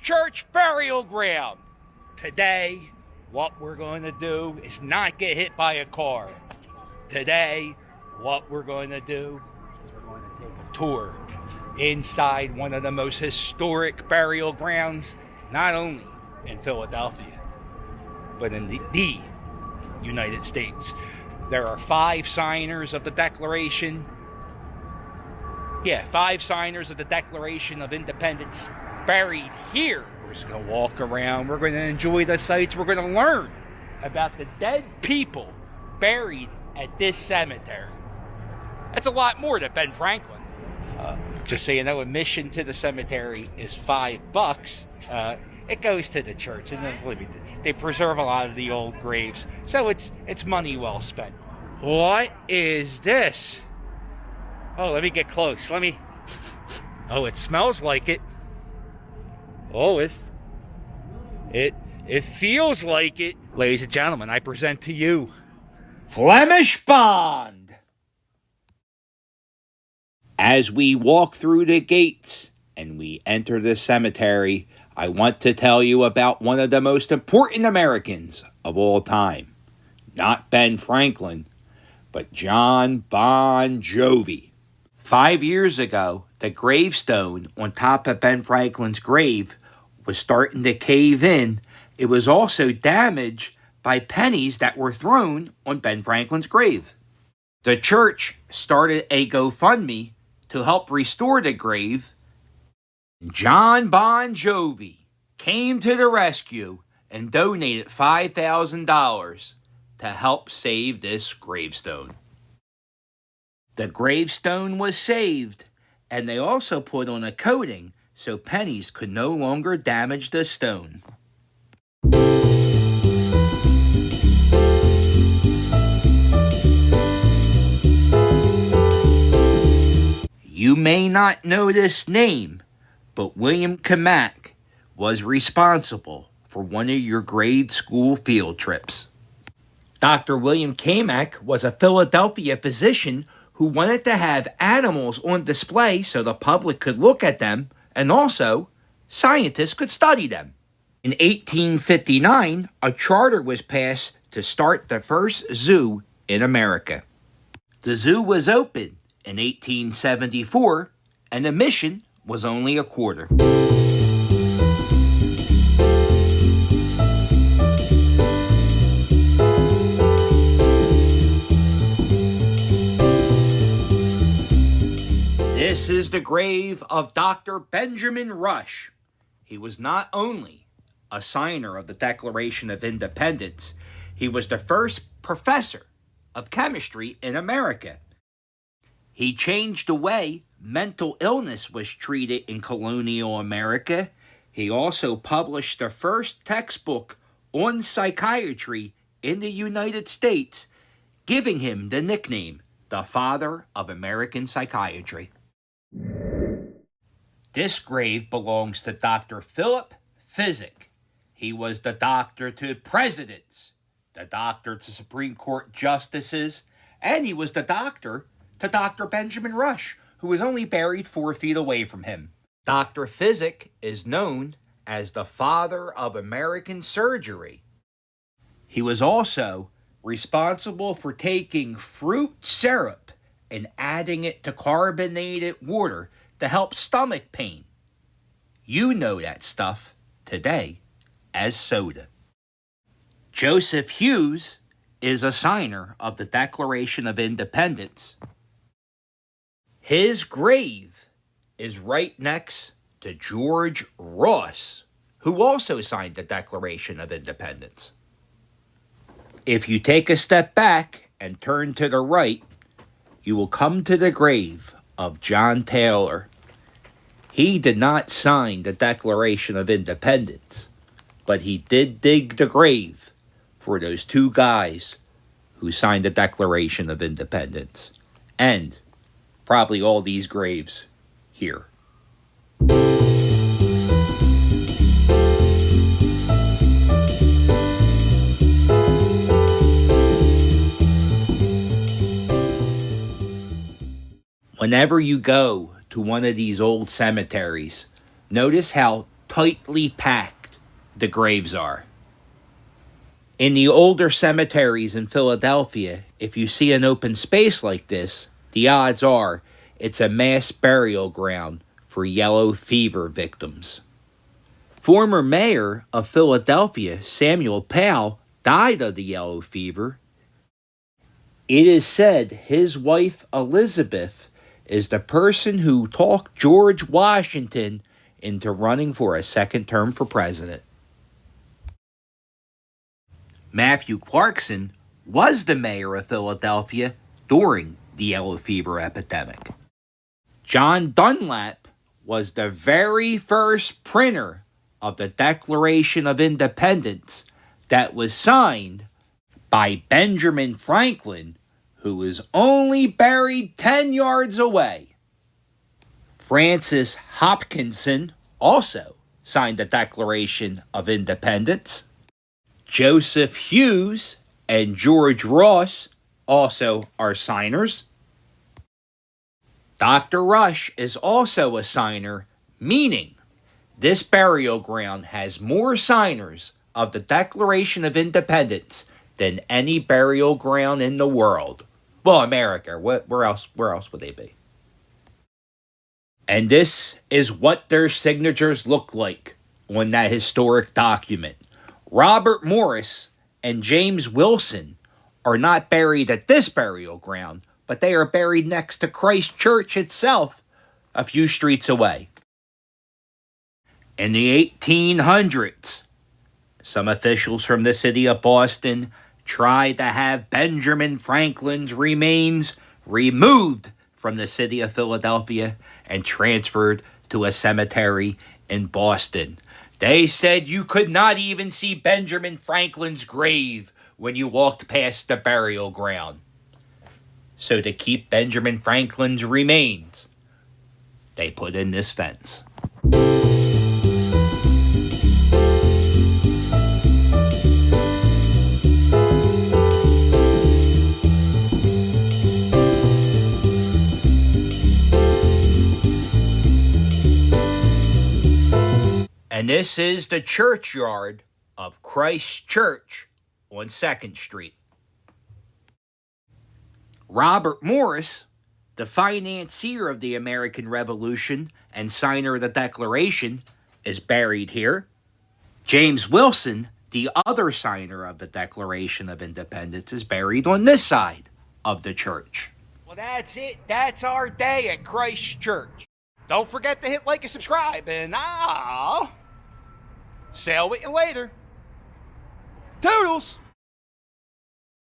church burial ground. Today, what we're going to do is not get hit by a car. Today, what we're going to do is we're going to take a tour inside one of the most historic burial grounds, not only in Philadelphia, but in the United States. There are 5 signers of the Declaration. 5 signers of the Declaration of Independence buried here. We're just going to walk around. We're going to enjoy the sights. We're going to learn about the dead people buried at this cemetery. That's a lot more than Ben Franklin. Just so you know, admission to the cemetery is $5. It goes to the church, and then they preserve a lot of the old graves, so it's money well spent. What is this? Oh, let me get close. Oh, it smells like it. Oh, it feels like it. Ladies and gentlemen, I present to you Flemish Bond. As we walk through the gates and we enter the cemetery, I want to tell you about one of the most important Americans of all time. Not Ben Franklin, but John Bon Jovi. 5 years ago, the gravestone on top of Ben Franklin's grave was starting to cave in. It was also damaged by pennies that were thrown on Ben Franklin's grave. The church started a GoFundMe to help restore the grave. John Bon Jovi came to the rescue and donated $5,000 to help save this gravestone. The gravestone was saved, and they also put on a coating so pennies could no longer damage the stone. You may not know this name, but William Kamak was responsible for one of your grade school field trips. Dr. William Kamak was a Philadelphia physician who wanted to have animals on display so the public could look at them and also scientists could study them. In 1859, a charter was passed to start the first zoo in America. The zoo was opened in 1874, and admission was only a quarter. This is the grave of Dr. Benjamin Rush. He was not only a signer of the Declaration of Independence, he was the first professor of chemistry in America. He changed the way mental illness was treated in colonial America. He also published the first textbook on psychiatry in the United States, giving him the nickname, the Father of American Psychiatry. This grave belongs to Dr. Phila PA. He was the doctor to presidents, the doctor to Supreme Court justices, and he was the doctor to Dr. Benjamin Rush, who was only buried 4 feet away from him. Dr. Physic is known as the father of American surgery. He was also responsible for taking fruit syrup and adding it to carbonated water to help stomach pain. You know that stuff today as soda. Joseph Hughes is a signer of the Declaration of Independence. His grave is right next to George Ross, who also signed the Declaration of Independence. If you take a step back and turn to the right, you will come to the grave of John Taylor. He did not sign the Declaration of Independence, but he did dig the grave for those 2 guys who signed the Declaration of Independence, and probably all these graves here. Whenever you go to one of these old cemeteries, notice how tightly packed the graves are. In the older cemeteries in Philadelphia, if you see an open space like this, the odds are it's a mass burial ground for yellow fever victims. Former mayor of Philadelphia, Samuel PA, died of the yellow fever. It is said his wife Elizabeth is the person who talked George Washington into running for a second term for president. Matthew Clarkson was the mayor of Philadelphia during the yellow fever epidemic. John Dunlap was the very first printer of the Declaration of Independence that was signed by Benjamin Franklin, who was only buried 10 yards away. Francis Hopkinson also signed the Declaration of Independence. Joseph Hughes and George Ross also are signers. Dr. Rush is also a signer, meaning this burial ground has more signers of the Declaration of Independence than any burial ground in the world. Well, America. Where else would they be? And this is what their signatures look like on that historic document. Robert Morris and James Wilson are not buried at this burial ground, but they are buried next to Christ Church itself, a few streets away. In the 1800s, some officials from the city of Boston tried to have Benjamin Franklin's remains removed from the city of Philadelphia and transferred to a cemetery in Boston. They said you could not even see Benjamin Franklin's grave when you walked past the burial ground. So to keep Benjamin Franklin's remains, they put in this fence. And this is the churchyard of Christ Church on 2nd Street. Robert Morris, the financier of the American Revolution and signer of the Declaration, is buried here. James Wilson, the other signer of the Declaration of Independence, is buried on this side of the church. Well, that's it. That's our day at Christ Church. Don't forget to hit like and subscribe, and I'll sail with you later. Toodles!